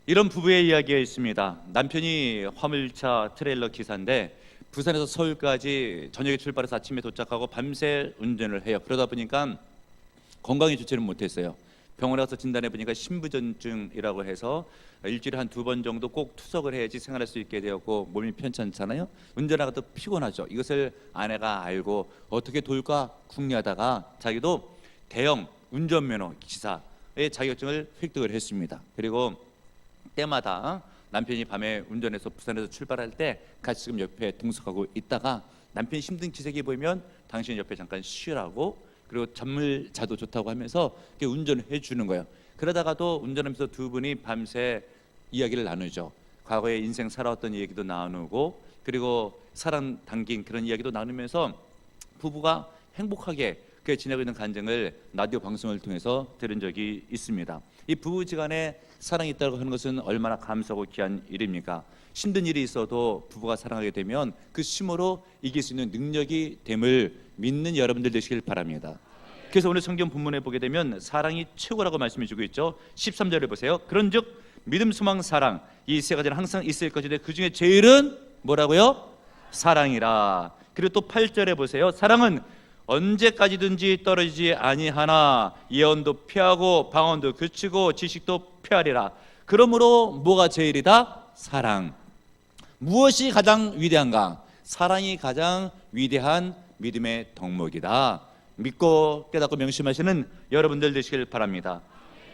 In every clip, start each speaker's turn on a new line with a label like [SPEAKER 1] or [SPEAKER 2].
[SPEAKER 1] 이런 부부의 이야기가 있습니다. 남편이 화물차 트레일러 기사인데 부산에서 서울까지 저녁에 출발해서 아침에 도착하고 밤새 운전을 해요. 그러다 보니까 건강에 좋지는 못했어요. 병원에 가서 진단해 보니까 신부전증이라고 해서 일주일에 한 2번 정도 꼭 투석을 해야지 생활할 수 있게 되었고, 몸이 편찮잖아요. 운전하다가 또 피곤하죠. 이것을 아내가 알고 어떻게 돌까 궁리하다가 자기도 대형 운전면허 기사의 자격증을 획득을 했습니다. 그리고 때마다 남편이 밤에 운전해서 부산에서 출발할 때 같이 지금 옆에 동석하고 있다가 남편이 힘든 기색이 보이면 당신 옆에 잠깐 쉬라고, 그리고 잠을 자도 좋다고 하면서 이렇게 운전을 해주는 거예요. 그러다가도 운전하면서 두 분이 밤새 이야기를 나누죠. 과거에 인생 살아왔던 얘기도 나누고, 그리고 사랑 담긴 그런 이야기도 나누면서 부부가 행복하게 그 지내고 있는 간증을 라디오 방송을 통해서 들은 적이 있습니다. 이 부부지간에 사랑이 있다고 하는 것은 얼마나 감사하고 귀한 일입니까? 힘든 일이 있어도 부부가 사랑하게 되면 그 힘으로 이길 수 있는 능력이 됨을 믿는 여러분들 되시길 바랍니다. 그래서 오늘 성경 본문에 보게 되면 사랑이 최고라고 말씀해 주고 있죠. 13절에 보세요. 그런즉 믿음, 소망, 사랑, 이 세 가지는 항상 있을 것인데 그 중에 제일은 뭐라고요? 사랑이라. 그리고 또 8절에 보세요. 사랑은 언제까지든지 떨어지지 아니하나 예언도 피하고 방언도 그치고 지식도 피하리라. 그러므로 뭐가 제일이다? 사랑. 무엇이 가장 위대한가? 사랑이 가장 위대한 믿음의 덕목이다. 믿고 깨닫고 명심하시는 여러분들 되시길 바랍니다.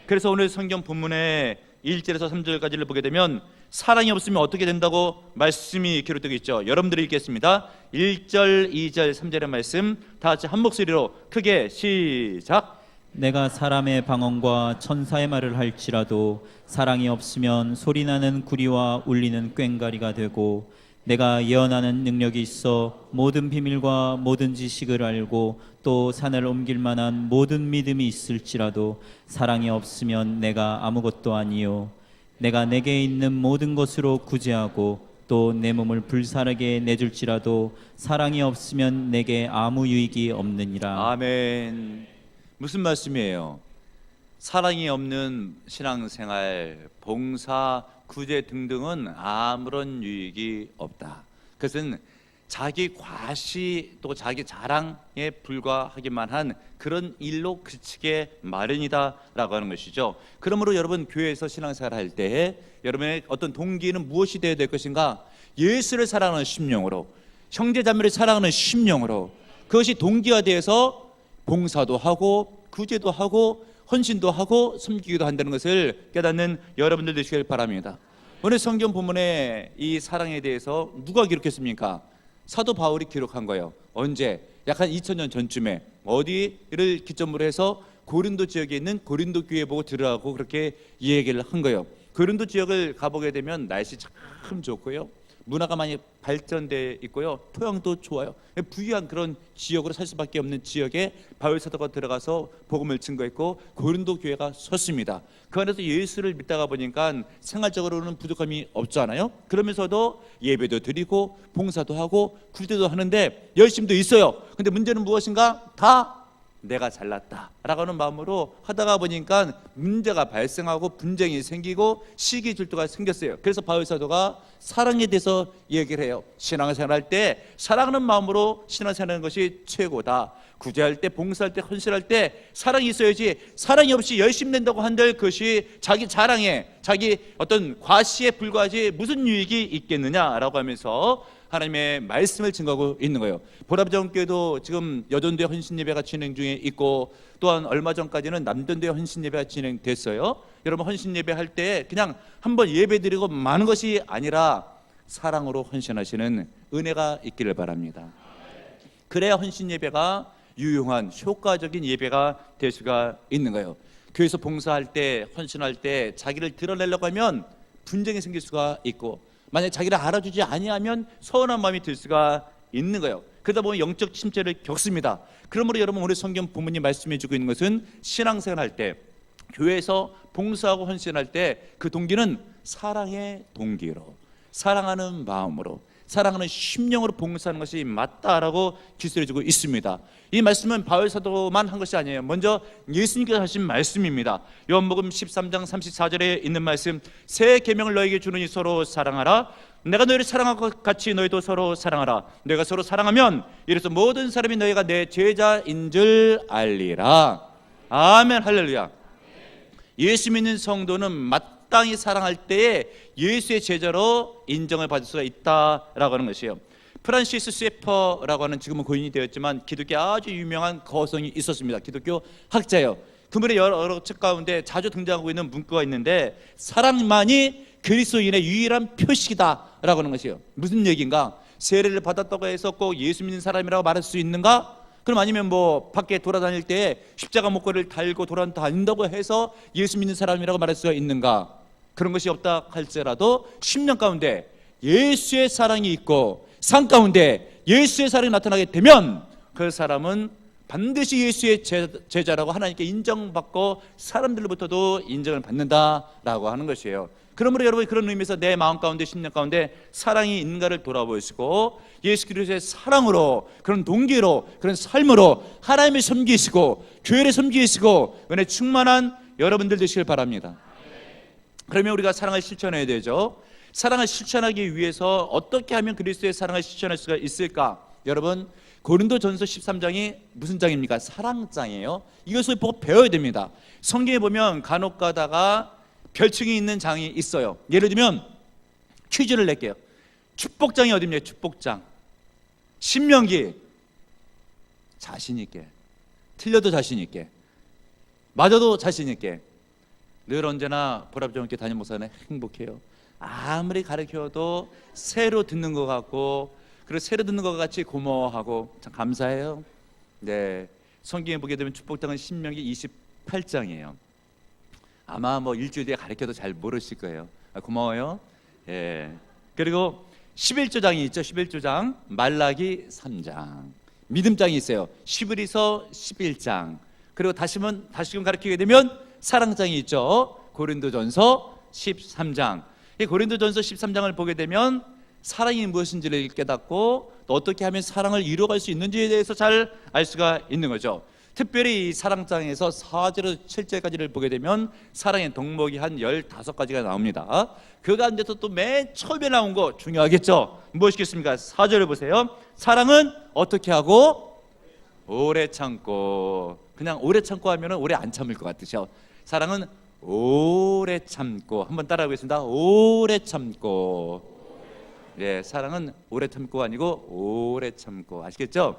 [SPEAKER 1] 그래서 오늘 성경 본문의 1절에서 3절까지를 보게 되면 사랑이 없으면 어떻게 된다고 말씀이 기록되어 있죠. 여러분들이 읽겠습니다. 1절, 2절, 3절의 말씀 다 같이 한 목소리로 크게 시작.
[SPEAKER 2] 내가 사람의 방언과 천사의 말을 할지라도 사랑이 없으면 소리나는 구리와 울리는 꽹과리가 되고, 내가 예언하는 능력이 있어 모든 비밀과 모든 지식을 알고 또 산을 옮길 만한 모든 믿음이 있을지라도 사랑이 없으면 내가 아무것도 아니요. 내가 내게 있는 모든 것으로 구제하고 또 내 몸을 불사르게 내줄지라도 사랑이 없으면 내게 아무 유익이 없느니라.
[SPEAKER 1] 아멘. 무슨 말씀이에요? 사랑이 없는 신앙생활, 봉사, 구제 등등은 아무런 유익이 없다. 그것은 자기 과시 또 자기 자랑에 불과하기만 한 그런 일로 그치게 마련이다라고 하는 것이죠. 그러므로 여러분 교회에서 신앙생활 할 때에 여러분의 어떤 동기는 무엇이 되어야 될 것인가? 예수를 사랑하는 심령으로, 형제자매를 사랑하는 심령으로, 그것이 동기가 되어서 봉사도 하고 구제도 하고 헌신도 하고 섬기기도 한다는 것을 깨닫는 여러분들 되시길 바랍니다. 오늘 성경 본문에 이 사랑에 대해서 누가 기록했습니까? 사도 바울이 기록한 거예요. 언제? 약 한 2000년 전쯤에 어디를 기점으로 해서 고린도 지역에 있는 고린도 교회 보고 들으라고 그렇게 이 얘기를 한 거예요. 고린도 지역을 가보게 되면 날씨 참 좋고요, 문화가 많이 발전돼 있고요, 토양도 좋아요. 부유한 그런 지역으로 살 수밖에 없는 지역에 바울 사도가 들어가서 복음을 증거했고 고린도 교회가 섰습니다. 그 안에서 예수를 믿다가 보니까 생활적으로는 부족함이 없잖아요. 그러면서도 예배도 드리고 봉사도 하고 구제도 하는데 열심도 있어요. 근데 문제는 무엇인가? 다 내가 잘났다 라고 하는 마음으로 하다가 보니까 문제가 발생하고 분쟁이 생기고 시기 질투가 생겼어요. 그래서 바울 사도가 사랑에 대해서 얘기를 해요. 신앙생활할 때 사랑하는 마음으로 신앙생활하는 것이 최고다. 구제할 때, 봉사할 때, 헌신할 때 사랑이 있어야지, 사랑이 없이 열심히 낸다고 한들 그것이 자기 자랑에, 자기 어떤 과시에 불과하지 무슨 유익이 있겠느냐라고 하면서 하나님의 말씀을 증거하고 있는 거예요. 보라부정교회도 지금 여전도회 헌신예배가 진행 중에 있고, 또한 얼마 전까지는 남전도회 헌신예배가 진행됐어요. 여러분 헌신예배 할 때 그냥 한번 예배드리고 마는 것이 아니라 사랑으로 헌신하시는 은혜가 있기를 바랍니다. 그래야 헌신예배가 유용한 효과적인 예배가 될 수가 있는 거예요. 교회에서 봉사할 때, 헌신할 때 자기를 드러내려고 하면 분쟁이 생길 수가 있고, 만약 자기를 알아주지 아니하면 서운한 마음이 들 수가 있는 거예요. 그러다 보면 영적 침체를 겪습니다. 그러므로 여러분 오늘 성경 본문이 말씀해 주고 있는 것은 신앙생활 할 때, 교회에서 봉사하고 헌신할 때 그 동기는 사랑의 동기로, 사랑하는 마음으로, 사랑하는 심령으로 봉사하는 것이 맞다라고 기술해주고 있습니다. 이 말씀은 바울 사도만 한 것이 아니에요. 먼저 예수님께서 하신 말씀입니다. 요한복음 13장 34절에 있는 말씀, 새 계명을 너에게 주노니 서로 사랑하라. 내가 너희를 사랑한 것 같이 너희도 서로 사랑하라. 너희가 서로 사랑하면 이래서 모든 사람이 너희가 내 제자인 줄 알리라. 아멘, 할렐루야. 예수 믿는 성도는 마땅히 사랑할 때에 예수의 제자로 인정을 받을 수가 있다라고 하는 것이에요. 프란시스 셰퍼라고 하는, 지금은 고인이 되었지만 기독교 아주 유명한 거성이 있었습니다. 기독교 학자예요. 그분의 여러 책 가운데 자주 등장하고 있는 문구가 있는데, 사랑만이 그리스도인의 유일한 표식이다라고 하는 것이에요. 무슨 얘기인가? 세례를 받았다고 해서 꼭 예수 믿는 사람이라고 말할 수 있는가? 그럼 아니면 뭐 밖에 돌아다닐 때 십자가 목걸이를 달고 돌아다닌다고 해서 예수 믿는 사람이라고 말할 수가 있는가? 그런 것이 없다 할지라도 10년 가운데 예수의 사랑이 있고 삶 가운데 예수의 사랑이 나타나게 되면 그 사람은 반드시 예수의 제자라고 하나님께 인정받고 사람들로부터도 인정을 받는다라고 하는 것이에요. 그러므로 여러분, 그런 의미에서 내 마음 가운데, 심령 가운데 사랑이 있는가를 돌아보시고 예수 그리스도의 사랑으로, 그런 동기로, 그런 삶으로 하나님을 섬기시고 교회를 섬기시고 은혜 충만한 여러분들 되시길 바랍니다. 그러면 우리가 사랑을 실천해야 되죠. 사랑을 실천하기 위해서 어떻게 하면 그리스도의 사랑을 실천할 수가 있을까? 여러분, 고린도전서 13장이 무슨 장입니까? 사랑장이에요. 이것을 보고 배워야 됩니다. 성경에 보면 간혹 가다가 별칭이 있는 장이 있어요. 예를 들면 퀴즈를 낼게요. 축복장이 어디입니까? 축복장. 신명기. 자신 있게, 틀려도 자신 있게, 맞아도 자신 있게, 늘 언제나 보람점 있게 담임 목사는 행복해요. 아무리 가르쳐도 새로 듣는 것 같고, 그리고 새로 듣는 것 같이 고마워하고 참 감사해요. 네, 성경에 보게 되면 축복장은 신명기 28장이에요. 아마 뭐 일주일 뒤에 가르쳐도 잘 모르실 거예요. 고마워요. 예. 그리고 11조장이 있죠. 11조장, 말라기 3장, 믿음장이 있어요. 시브리서 11장. 그리고 다시금 가르치게 되면 사랑장이 있죠. 고린도전서 13장. 이 고린도전서 13장을 보게 되면 사랑이 무엇인지를 깨닫고 또 어떻게 하면 사랑을 이루어갈 수 있는지에 대해서 잘 알 수가 있는 거죠. 특별히 이 사랑장에서 4절에서 7절까지를 보게 되면 사랑의 덕목이 한 15가지가 나옵니다. 그 가운데서 또 맨 처음에 나온 거 중요하겠죠. 무엇이겠습니까? 4절을 보세요. 사랑은 어떻게 하고? 오래 참고. 그냥 오래 참고 하면 오래 안 참을 것 같으셔. 사랑은 오래 참고. 한번 따라해 보겠습니다. 오래 참고. 네, 사랑은 오래 참고 아니고 오래 참고. 아시겠죠?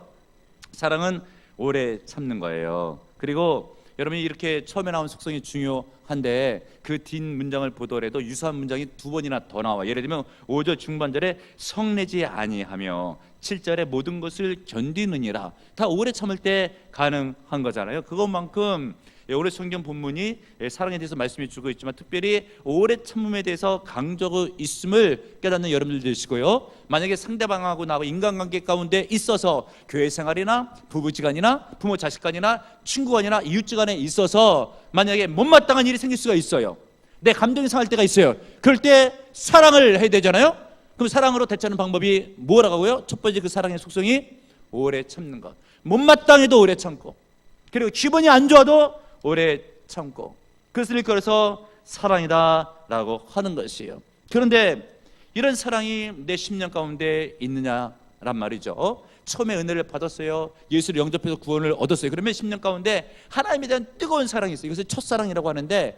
[SPEAKER 1] 사랑은 오래 참는 거예요. 그리고 여러분이 이렇게 처음에 나온 속성이 중요한데 그 뒷 문장을 보더라도 유사한 문장이 2번이나 더 나와. 예를 들면 5절 중반절에 성내지 아니하며 7절에 모든 것을 견디느니라. 다 오래 참을 때 가능한 거잖아요. 그것만큼 오늘 성경 본문이 사랑에 대해서 말씀해 주고 있지만 특별히 오래 참음에 대해서 강조하고 있음을 깨닫는 여러분들 되시고요. 만약에 상대방하고 나하고 인간관계 가운데 있어서 교회 생활이나 부부지간이나 부모 자식간이나 친구간이나 이웃지간에 있어서 만약에 못마땅한 일이 생길 수가 있어요. 내 감정이 상할 때가 있어요. 그럴 때 사랑을 해야 되잖아요. 그럼 사랑으로 대처하는 방법이 뭐라고 하고요? 첫 번째, 그 사랑의 속성이 오래 참는 것. 못마땅해도 오래 참고, 그리고 기분이 안 좋아도 오래 참고, 그것을 일컬어서 사랑이다라고 하는 것이에요. 그런데 이런 사랑이 내 심령 가운데 있느냐란 말이죠. 처음에 은혜를 받았어요. 예수를 영접해서 구원을 얻었어요. 그러면 심령 가운데 하나님에 대한 뜨거운 사랑이 있어요. 이것을 첫사랑이라고 하는데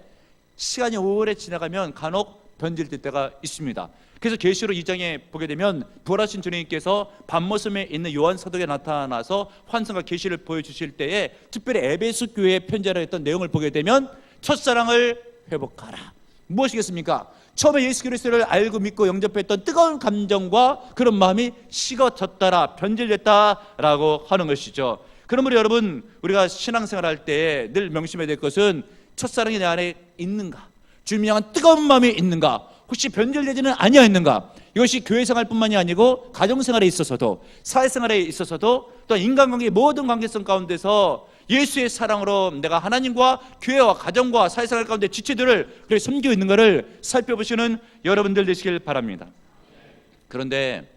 [SPEAKER 1] 시간이 오래 지나가면 간혹 변질될 때가 있습니다. 그래서 계시록 2장에 보게 되면 부활하신 주님께서 밤모섬에 있는 요한 사도에 나타나서 환상과 계시를 보여주실 때에 특별히 에베소 교회에 편지하라 했던 내용을 보게 되면 첫사랑을 회복하라. 무엇이겠습니까? 처음에 예수 그리스도를 알고 믿고 영접했던 뜨거운 감정과 그런 마음이 식어졌다라, 변질됐다라고 하는 것이죠. 그러므로 여러분, 우리가 신앙생활할 때 늘 명심해야 될 것은 첫사랑이 내 안에 있는가, 주님을 향한 뜨거운 마음이 있는가, 혹시 변질되지는 아니하였는가. 이것이 교회생활뿐만이 아니고 가정생활에 있어서도, 사회생활에 있어서도, 또 인간관계의 모든 관계성 가운데서 예수의 사랑으로 내가 하나님과 교회와 가정과 사회생활 가운데 지체들을 섬기고 있는 것을 살펴보시는 여러분들 되시길 바랍니다. 그런데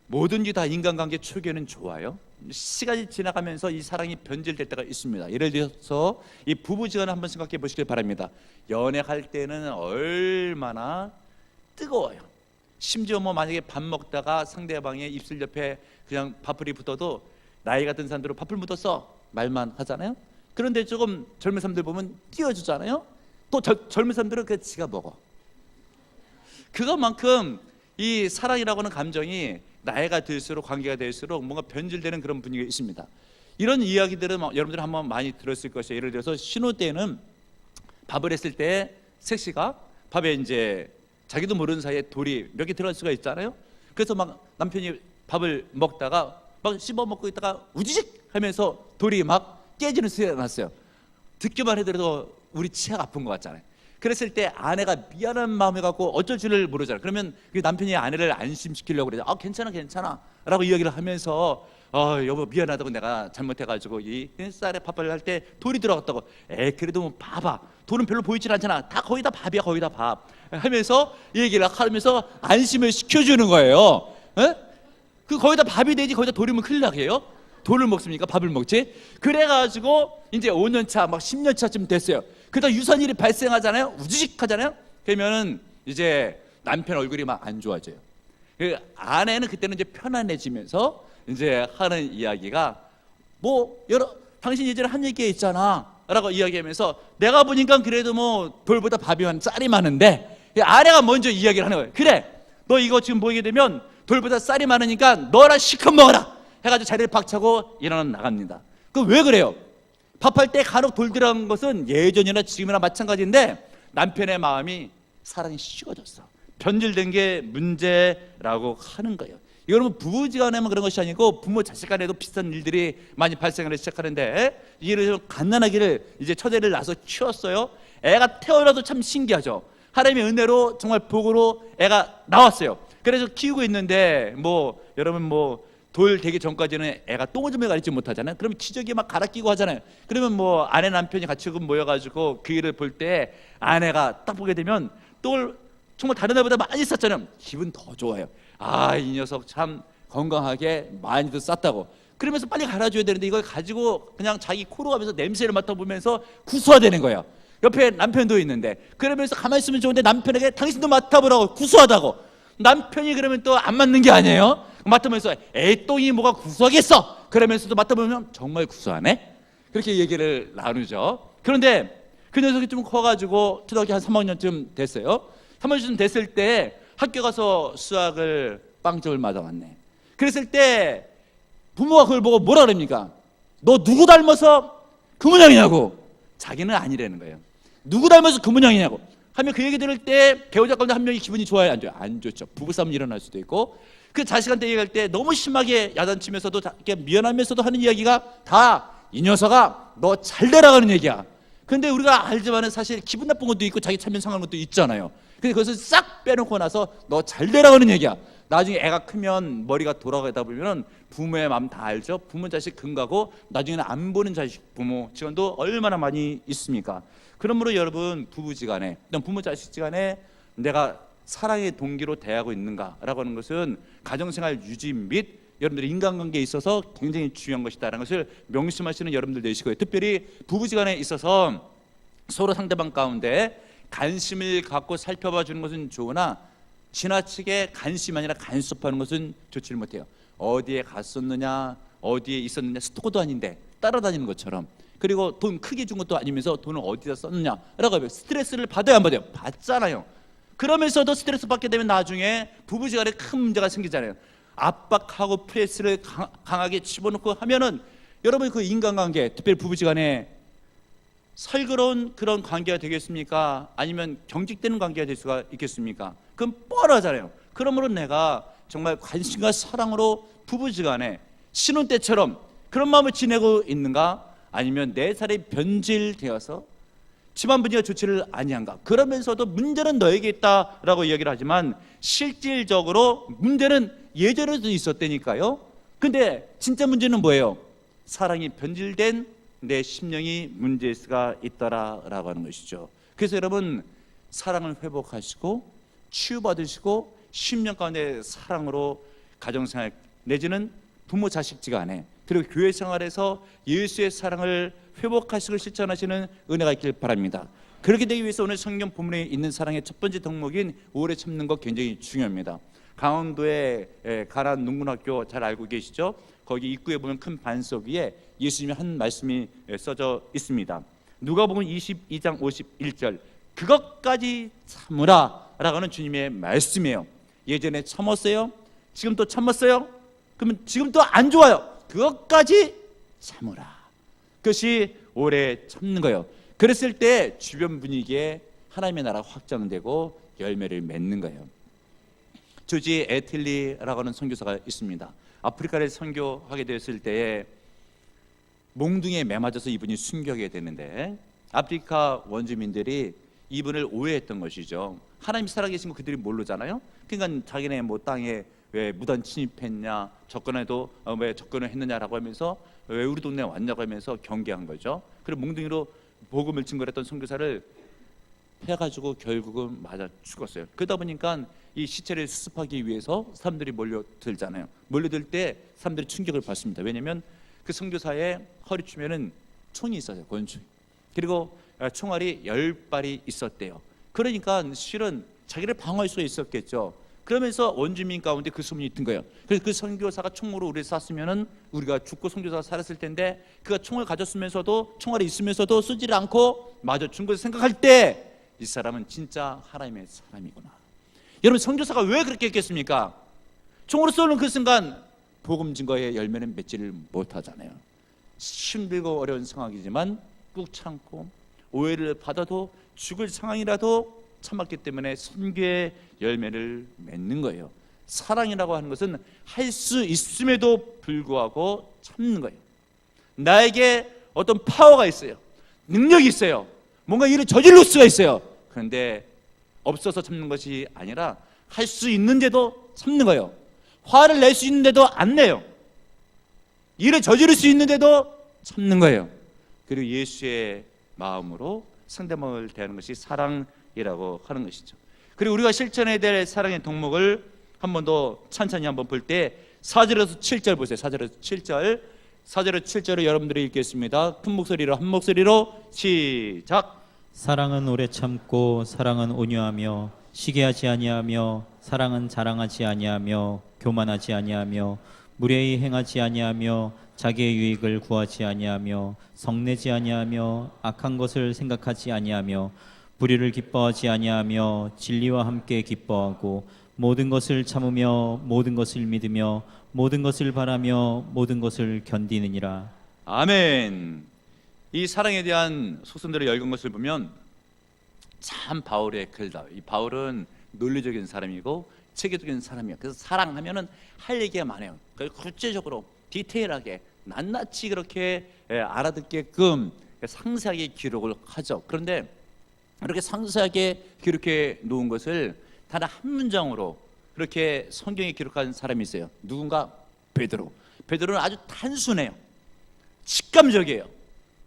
[SPEAKER 1] 뭐든지 다 인간관계 초기에는 좋아요. 시간이 지나가면서 이 사랑이 변질될 때가 있습니다. 예를 들어서 이 부부지간을 한번 생각해 보시길 바랍니다. 연애할 때는 얼마나 뜨거워요. 심지어 뭐 만약에 밥 먹다가 상대방의 입술 옆에 그냥 밥풀이 붙어도 나이가 든 사람들은 밥풀 묻었어 말만 하잖아요. 그런데 조금 젊은 사람들 보면 띄워주잖아요. 또 젊은 사람들은 그냥 지가 먹어. 그것만큼 이 사랑이라고 하는 감정이 나이가 들수록, 관계가 될수록 뭔가 변질되는 그런 분위기가 있습니다. 이런 이야기들은 여러분들 한번 많이 들었을 것이에요. 예를 들어서 신혼 때는 밥을 했을 때 색시가 밥에 이제 자기도 모르는 사이에 돌이 몇 개 들어갈 수가 있잖아요. 그래서 막 남편이 밥을 먹다가 막 씹어 먹고 있다가 우지직 하면서 돌이 막 깨지는 소리가 났어요. 듣기만 해도 우리 치아가 아픈 것 같잖아요. 그랬을 때 아내가 미안한 마음을 갖고 어쩔 줄을 모르잖아요. 그러면 그 남편이 아내를 안심시키려고 그래요. 괜찮아 괜찮아 라고 이야기를 하면서 여보 미안하다고 내가 잘못해가지고 이 쌀에 밥을 할 때 돌이 들어갔다고. 그래도 뭐 봐봐 돌은 별로 보이질 않잖아. 다 거의 다 밥이야 거의 다 밥 하면서 얘기를 하면서 안심을 시켜주는 거예요. 그 거의 다 밥이 되지 거의 다 돌이면 큰일 나게요. 돌을 먹습니까? 밥을 먹지? 그래가지고 이제 5년차 막 10년차쯤 됐어요. 그러다 유산일이 발생하잖아요. 우지직 하잖아요. 그러면은 이제 남편 얼굴이 막 안 좋아져요. 그 아내는 그때는 이제 편안해지면서 이제 하는 이야기가 당신 예전에 한 얘기가 있잖아 라고 이야기하면서 내가 보니까 그래도 뭐 돌보다 밥이 쌀이 많은데 아내가 먼저 이야기를 하는 거예요. 그래 너 이거 지금 보게 되면 돌보다 쌀이 많으니까 너랑 실컷 먹어라 해가지고 자리를 박차고 일어나 나갑니다. 그 왜 그래요? 밥할 때 간혹 돌 들어간 것은 예전이나 지금이나 마찬가지인데 남편의 마음이 사랑이 식어졌어. 변질된 게 문제라고 하는 거예요. 여러분 부부지간에만 그런 것이 아니고 부모 자식 간에도 비슷한 일들이 많이 발생을 시작하는데 이를 갓난아기를 이제 첫애를 낳아서 키웠어요. 애가 태어나도 참 신기하죠. 하나님의 은혜로 정말 복으로 애가 나왔어요. 그래서 키우고 있는데 여러분 돌 되기 전까지는 애가 똥오줌을 가리지 못하잖아요. 그러면 기저귀 막 갈아 끼고 하잖아요. 그러면 아내 남편이 같이 모여가지고 그 일을 볼 때 아내가 딱 보게 되면 똥을 정말 다른 애보다 많이 쌌잖아요. 기분 더 좋아요. 이 녀석 참 건강하게 많이도 쌌다고. 그러면서 빨리 갈아줘야 되는데 이걸 가지고 그냥 자기 코로 가면서 냄새를 맡아보면서 구수화되는 거예요. 옆에 남편도 있는데 그러면서 가만히 있으면 좋은데 남편에게 당신도 맡아보라고 구수하다고. 남편이 그러면 또 안 맞는 게 아니에요. 맡으면서 똥이 뭐가 구수하겠어. 그러면서도 맡아보면 정말 구수하네. 그렇게 얘기를 나누죠. 그런데 그 녀석이 좀 커가지고 초등학교 한 3학년쯤 됐어요. 3학년쯤 됐을 때 학교 가서 수학을 빵점을 맞아왔네. 그랬을 때 부모가 그걸 보고 뭐라 그럽니까? 너 누구 닮아서 그 모양이냐고. 자기는 아니라는 거예요. 누구 닮아서 그 모양이냐고 하면 그 얘기 들을 때 배우자 가운데 한 명이 기분이 좋아요? 안 좋아요? 안 좋죠. 부부싸움 일어날 수도 있고 그 자식한테 얘기할 때 너무 심하게 야단치면서도 미안하면서도 하는 이야기가 다 이 녀석아 너 잘 되라가는 얘기야. 근데 우리가 알지만은 사실 기분 나쁜 것도 있고 자기 참견 상하는 것도 있잖아요. 근데 그것을 싹 빼놓고 나서 너 잘 되라가는 얘기야. 나중에 애가 크면 머리가 돌아가다 보면 부모의 마음 다 알죠. 부모 자식 근가고 나중에는 안 보는 자식 부모 직원도 얼마나 많이 있습니까? 그러므로 여러분 부부지간에 부모 자식지간에 내가 사랑의 동기로 대하고 있는가라고 하는 것은 가정생활 유지 및 여러분들의 인간관계에 있어서 굉장히 중요한 것이다라는 것을 명심하시는 여러분들 되시고요. 특별히 부부지간에 있어서 서로 상대방 가운데 관심을 갖고 살펴봐 주는 것은 좋으나 지나치게 관심 아니라 간섭하는 것은 좋지를 못해요. 어디에 갔었느냐 어디에 있었느냐 스토커도 아닌데 따라다니는 것처럼. 그리고 돈 크게 준 것도 아니면서 돈을 어디다 썼느냐라고 하면 스트레스를 받아야 안 받아요? 받잖아요. 그러면서도 스트레스 받게 되면 나중에 부부지간에 큰 문제가 생기잖아요. 압박하고 프레스를 강하게 집어넣고 하면은 여러분 그 인간관계 특별히 부부지간에 설그러운 그런 관계가 되겠습니까? 아니면 경직되는 관계가 될 수가 있겠습니까? 그건 뻔하잖아요. 그러므로 내가 정말 관심과 사랑으로 부부지간에 신혼 때처럼 그런 마음을 지내고 있는가? 아니면 내 살이 변질되어서 집안 분위기가 좋지를 아니한가? 그러면서도 문제는 너에게 있다라고 이야기를 하지만 실질적으로 문제는 예전에도 있었다니까요. 근데 진짜 문제는 뭐예요? 사랑이 변질된 내 심령이 문제일 수가 있더라라고 하는 것이죠. 그래서 여러분 사랑을 회복하시고 치유받으시고 심령 가운데 사랑으로 가정생활 내지는 부모 자식지간에 그리고 교회 생활에서 예수의 사랑을 회복하시고 실천하시는 은혜가 있길 바랍니다. 그렇게 되기 위해서 오늘 성경 본문에 있는 사랑의 첫 번째 덕목인 오래 참는 것 굉장히 중요합니다. 강원도의 가란 농군학교 잘 알고 계시죠? 거기 입구에 보면 큰 반석 위에 예수님의 한 말씀이 써져 있습니다. 누가복음 22장 51절 그것까지 참으라 라고 하는 주님의 말씀이에요. 예전에 참았어요? 지금 또 참았어요? 그러면 지금 또 안 좋아요. 그것까지 참으라. 그것이 오래 참는 거예요. 그랬을 때 주변 분위기에 하나님의 나라가 확장되고 열매를 맺는 거예요. 조지 애틀리라고 하는 선교사가 있습니다. 아프리카를 선교하게 되었을 때에 몽둥이에 매맞아서 이분이 순교하게 되는데 아프리카 원주민들이 이분을 오해했던 것이죠. 하나님 살아계신 거 그들이 모르잖아요. 그러니까 자기네 뭐 땅에 왜 무단 침입했냐, 접근해도 왜 접근을 했느냐라고 하면서 왜 우리 동네에 왔냐고 하면서 경계한 거죠. 그리고 몽둥이로 복음을 증거했던 선교사를 해가지고 결국은 맞아 죽었어요. 그러다 보니까 이 시체를 수습하기 위해서 사람들이 몰려들잖아요. 몰려들 때 사람들이 충격을 받습니다. 왜냐하면 그 선교사의 허리춤에는 총이 있었어요. 권총. 그리고 총알이 10발이 있었대요. 그러니까 실은 자기를 방어할 수 있었겠죠. 그러면서 원주민 가운데 그 소문이 든 거예요. 그래서 그 선교사가 총으로 우리를 쐈으면은 우리가 죽고 선교사가 살았을 텐데 그가 총을 가졌으면서도 총알이 있으면서도 쏘지를 않고 맞아 준 것을 생각할 때 이 사람은 진짜 하나님의 사람이구나. 여러분 선교사가 왜 그렇게 했겠습니까? 총으로 쏘는 그 순간 복음 증거의 열매는 맺지를 못하잖아요. 힘들고 어려운 상황이지만 꾹 참고 오해를 받아도 죽을 상황이라도 참았기 때문에 선교의 열매를 맺는 거예요. 사랑이라고 하는 것은 할 수 있음에도 불구하고 참는 거예요. 나에게 어떤 파워가 있어요. 능력이 있어요. 뭔가 일을 저지를 수가 있어요. 그런데 없어서 참는 것이 아니라 할 수 있는데도 참는 거예요. 화를 낼 수 있는데도 안 내요. 일을 저지를 수 있는데도 참는 거예요. 그리고 예수의 마음으로 상대방을 대하는 것이 사랑이라고 하는 것이죠. 그리고 우리가 실천해야 될 사랑의 덕목을 한 번 더 찬찬히 한번 볼 때 4절에서 7절 보세요. 4절에서 7절 4절에서 7절을 여러분들이 읽겠습니다. 큰 목소리로 한 목소리로 시작.
[SPEAKER 2] 사랑은 오래 참고 사랑은 온유하며 시기하지 아니하며 사랑은 자랑하지 아니하며 교만하지 아니하며 무례히 행하지 아니하며 자기의 유익을 구하지 아니하며 성내지 아니하며 악한 것을 생각하지 아니하며 불의를 기뻐하지 아니하며 진리와 함께 기뻐하고 모든 것을 참으며 모든 것을 믿으며 모든 것을 바라며 모든 것을 견디느니라.
[SPEAKER 1] 아멘. 이 사랑에 대한 소선들을 읽은 것을 보면 참 바울의 글다. 이 바울은 논리적인 사람이고 체계적인 사람이에요. 그래서 사랑하면은 할 얘기가 많아요. 구체적으로 디테일하게 낱낱이 그렇게 알아듣게끔 상세하게 기록을 하죠. 그런데 이렇게 상세하게 기록해 놓은 것을 단 한 문장으로 그렇게 성경에 기록한 사람이 있어요. 누군가? 베드로. 베드로는 아주 단순해요. 직감적이에요.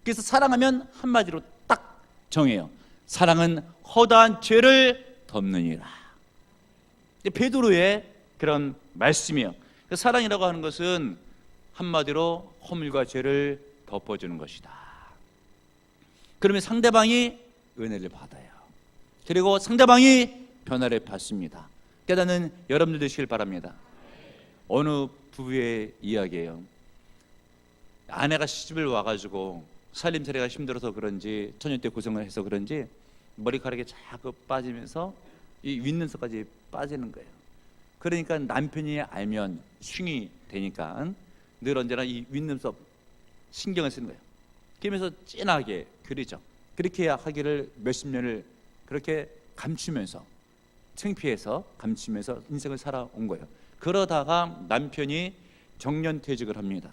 [SPEAKER 1] 그래서 사랑하면 한마디로 딱 정해요. 사랑은 허다한 죄를 덮느니라. 베드로의 그런 말씀이에요. 사랑이라고 하는 것은 한마디로 허물과 죄를 덮어주는 것이다. 그러면 상대방이 은혜를 받아요. 그리고 상대방이 변화를 받습니다. 깨닫는 여러분들 되시길 바랍니다. 어느 부부의 이야기예요. 아내가 시집을 와가지고 살림살이가 힘들어서 그런지 처녀 때 고생을 해서 그런지 머리카락이 자꾸 빠지면서 이 윗눈썹까지 빠지는 거예요. 그러니까 남편이 알면 흉이 되니까 늘 언제나 이 윗눈썹 신경을 쓰는 거예요. 그러면서 진하게 그리죠. 그렇게 하기를 몇십 년을 그렇게 감추면서 창피해서 감추면서 인생을 살아온 거예요. 그러다가 남편이 정년퇴직을 합니다.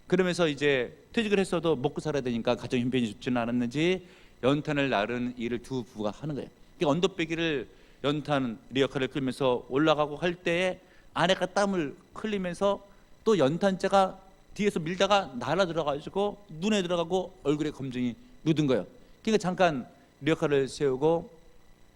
[SPEAKER 1] 그러면서 이제 퇴직을 했어도 먹고 살아야 되니까 가정 형편이 좋지는 않았는지 연탄을 나르는 일을 두 부부가 하는 거예요. 언덕배기를 연탄 리어카를 끌면서 올라가고 할 때에 아내가 땀을 흘리면서 또 연탄재가 뒤에서 밀다가 날아 들어가지고 눈에 들어가고 얼굴에 검정이 묻은 거예요. 그러니까 잠깐 리어카를 세우고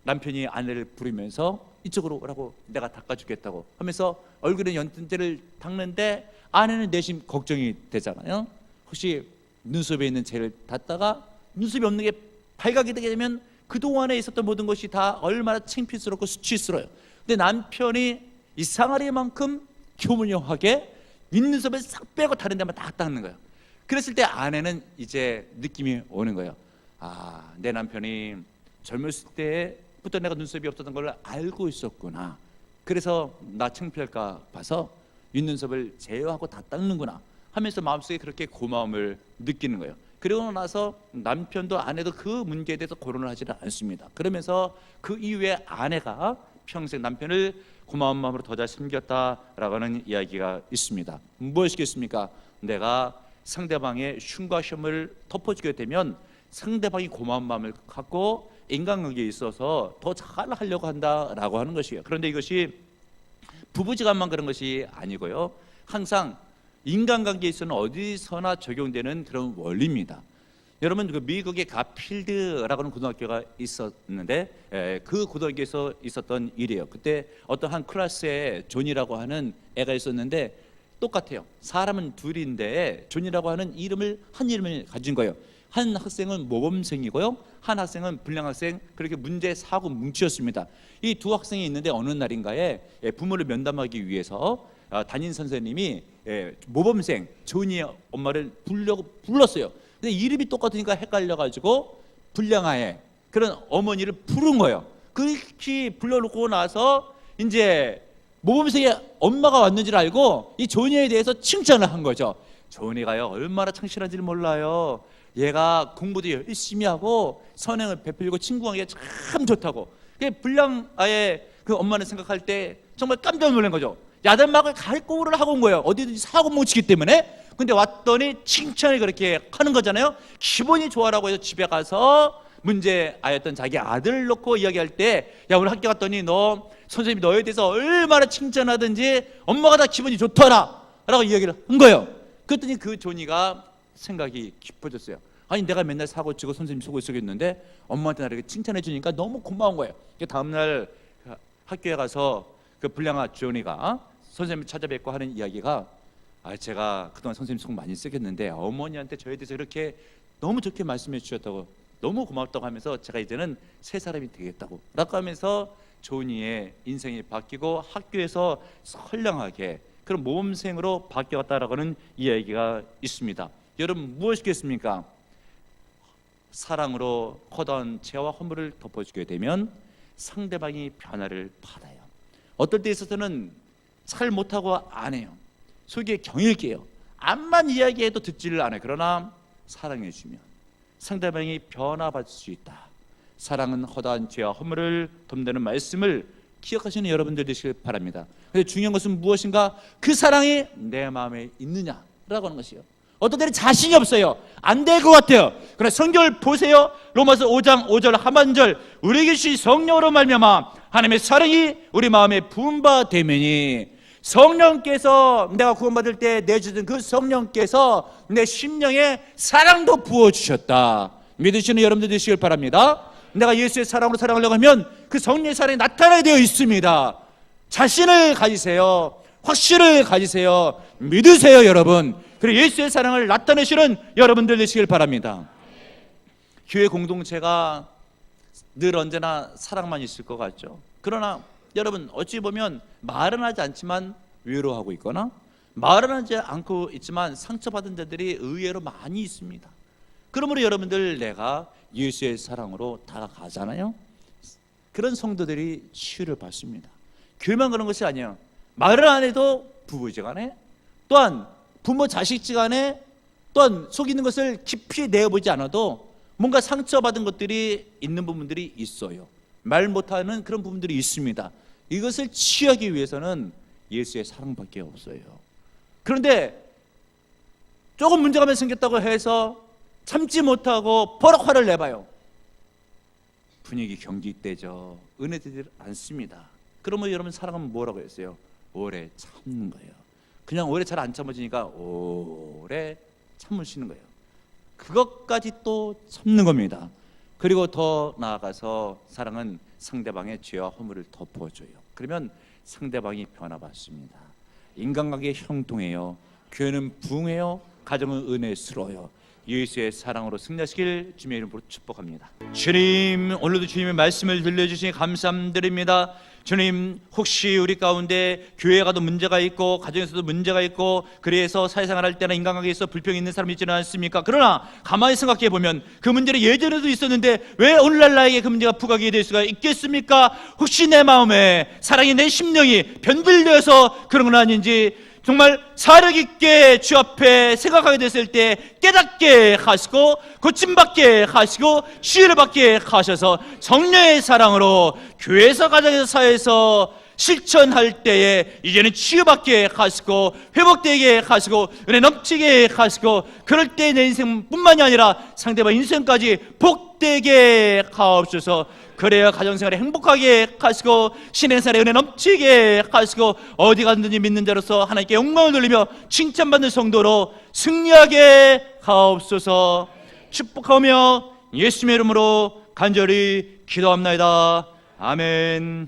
[SPEAKER 1] 남편이 아내를 부르면서 이쪽으로 오라고 내가 닦아주겠다고 하면서 얼굴에 연등제를 닦는데 아내는 내심 걱정이 되잖아요. 혹시 눈썹에 있는 재를 닦다가 눈썹이 없는 게 발각이 되게 되면 그동안에 있었던 모든 것이 다 얼마나 창피스럽고 수치스러워요. 근데 남편이 이상하리만큼 교문형하게 윗눈썹을 싹 빼고 다른 데만 딱 닦는 거예요. 그랬을 때 아내는 이제 느낌이 오는 거예요. 아, 내 남편이 젊었을 때부터 내가 눈썹이 없었던 걸 알고 있었구나. 그래서 나 창피할까 봐서 윗눈썹을 제어하고 다 닦는구나 하면서 마음속에 그렇게 고마움을 느끼는 거예요. 그러고 나서 남편도 아내도 그 문제에 대해서 고론을 하지는 않습니다. 그러면서 그 이후에 아내가 평생 남편을 고마운 마음으로 더 잘 섬겼다라고 하는 이야기가 있습니다. 무엇이겠습니까? 내가 상대방의 흉과 혐을 덮어주게 되면 상대방이 고마운 마음을 갖고 인간관계에 있어서 더 잘하려고 한다라고 하는 것이에요. 그런데 이것이 부부지간만 그런 것이 아니고요, 항상 인간관계에 있어서는 어디서나 적용되는 그런 원리입니다. 여러분, 그 미국의 가필드라고 하는 고등학교가 있었는데 그 고등학교에서 있었던 일이에요. 그때 어떤 한 클래스에 존이라고 하는 애가 있었는데 똑같아요. 사람은 둘인데 존이라고 하는 한 이름을 가진 거예요. 한 학생은 모범생이고요, 한 학생은 불량학생, 그렇게 문제 사고 뭉치였습니다. 이 두 학생이 있는데 어느 날인가에 부모를 면담하기 위해서 담임 선생님이 모범생 존이의 엄마를 불렀어요. 근데 이름이 똑같으니까 헷갈려가지고 불량아의 그런 어머니를 부른 거예요. 그렇게 불러놓고 나서 이제 모범생의 엄마가 왔는지를 알고 이 존이에 대해서 칭찬을 한 거죠. 존이가요 얼마나 창실한지를 몰라요. 얘가 공부도 열심히 하고 선행을 베풀고 친구관계가 참 좋다고. 불량아의 그 엄마는 생각할 때 정말 깜짝 놀란 거죠. 야단막을 갈고를 하고 온 거예요. 어디든지 사고 뭉치기 때문에. 근데 왔더니 칭찬을 그렇게 하는 거잖아요. 기분이 좋아라고 해서 집에 가서 문제아였던 자기 아들을 놓고 이야기할 때, 야 오늘 학교 갔더니 너 선생님이 너에 대해서 얼마나 칭찬하든지 엄마가 다 기분이 좋더라 라고 이야기를 한 거예요. 그랬더니 그 존이가 생각이 깊어졌어요. 아니 내가 맨날 사고 치고 선생님 속을 썩였는데 엄마한테 나를 칭찬해 주니까 너무 고마운 거예요. 다음날 학교에 가서 그 불량아 존이가 선생님을 찾아뵙고 하는 이야기가, 제가 그동안 선생님 속 많이 썩였는데 어머니한테 저에 대해서 이렇게 너무 좋게 말씀해 주셨다고, 너무 고맙다고 하면서 제가 이제는 새 사람이 되겠다고 라고 하면서 존이의 인생이 바뀌고 학교에서 선량하게 그런 모범생으로 바뀌었다라고 하는 이야기가 있습니다. 여러분, 무엇이겠습니까? 사랑으로 허다한 죄와 허물을 덮어주게 되면 상대방이 변화를 받아요. 어떨 때 있어서는 잘 못하고 안 해요. 속에 경일게요. 암만 이야기해도 듣지를 않아요. 그러나 사랑해주면 상대방이 변화받을 수 있다. 사랑은 허다한 죄와 허물을 덮는다는 말씀을 기억하시는 여러분들 되시길 바랍니다. 근데 중요한 것은 무엇인가? 그 사랑이 내 마음에 있느냐라고 하는 것이에요. 어떤 때는 자신이 없어요. 안 될 것 같아요. 그러나 성경을 보세요. 로마서 5장 5절 하반절, 우리에게 주신 성령으로 말미암아 하나님의 사랑이 우리 마음에 부은 바 되매니, 성령께서 내가 구원받을 때 내주신 그 성령께서 내 심령에 사랑도 부어주셨다. 믿으시는 여러분들 되시길 바랍니다. 내가 예수의 사랑으로 사랑하려고 하면 그 성령의 사랑이 나타나게 되어 있습니다. 자신을 가지세요. 확신을 가지세요. 믿으세요, 여러분. 그리고 예수의 사랑을 나타내시는 여러분들 되시길 바랍니다. 교회 공동체가 늘 언제나 사랑만 있을 것 같죠. 그러나 여러분, 어찌 보면 말은 하지 않지만 외로워하고 있거나 말은 하지 않고 있지만 상처받은 자들이 의외로 많이 있습니다. 그러므로 여러분들, 내가 예수의 사랑으로 다가가잖아요. 그런 성도들이 치유를 받습니다. 교회만 그런 것이 아니에요. 말을 안 해도 부부지간에, 또한 부모 자식지간에, 또한 속이는 것을 깊이 내어보지 않아도 뭔가 상처받은 것들이 있는 부분들이 있어요. 말 못하는 그런 부분들이 있습니다. 이것을 치유하기 위해서는 예수의 사랑밖에 없어요. 그런데 조금 문제가 생겼다고 해서 참지 못하고 버럭 화를 내봐요. 분위기 경직되죠. 은혜되지 않습니다. 그러면 여러분, 사랑은 뭐라고 했어요? 오래 참는 거예요. 그냥 오래 잘 안 참아지니까 오래 참으시는 거예요. 그것까지 또 참는 겁니다. 그리고 더 나아가서 사랑은 상대방의 죄와 허물을 덮어줘요. 그러면 상대방이 변화받습니다. 인간관계 형통해요. 교회는 부흥해요. 가정은 은혜스러워요. 예수의 사랑으로 승리하시길 주님의 이름으로 축복합니다. 주님, 오늘도 주님의 말씀을 들려주시니 감사드립니다. 주님, 혹시 우리 가운데 교회 가도 문제가 있고 가정에서도 문제가 있고 그래서 사회생활 할 때나 인간관계에서 불평이 있는 사람이 있지는 않습니까? 그러나 가만히 생각해 보면 그 문제는 예전에도 있었는데 왜 오늘날 나에게 그 문제가 부각이 될 수가 있겠습니까? 혹시 내 마음에 사랑이, 내 심령이 변질되어서 그런 건 아닌지 정말 사려 깊게 주 앞에 생각하게 됐을 때 깨닫게 하시고 고침받게 하시고 치유를 받게 하셔서 성령의 사랑으로 교회에서 가정에서 사회에서 실천할 때에 이제는 치유받게 하시고 회복되게 하시고 은혜 넘치게 하시고 그럴 때 내 인생뿐만이 아니라 상대방 인생까지 복되게 하옵소서. 그래야 가정생활에 행복하게 하시고 신앙생활에 은혜 넘치게 하시고 어디 가든지 믿는 자로서 하나님께 영광을 돌리며 칭찬받는 성도로 승리하게 하옵소서. 축복하며 예수님의 이름으로 간절히 기도합나이다. 아멘.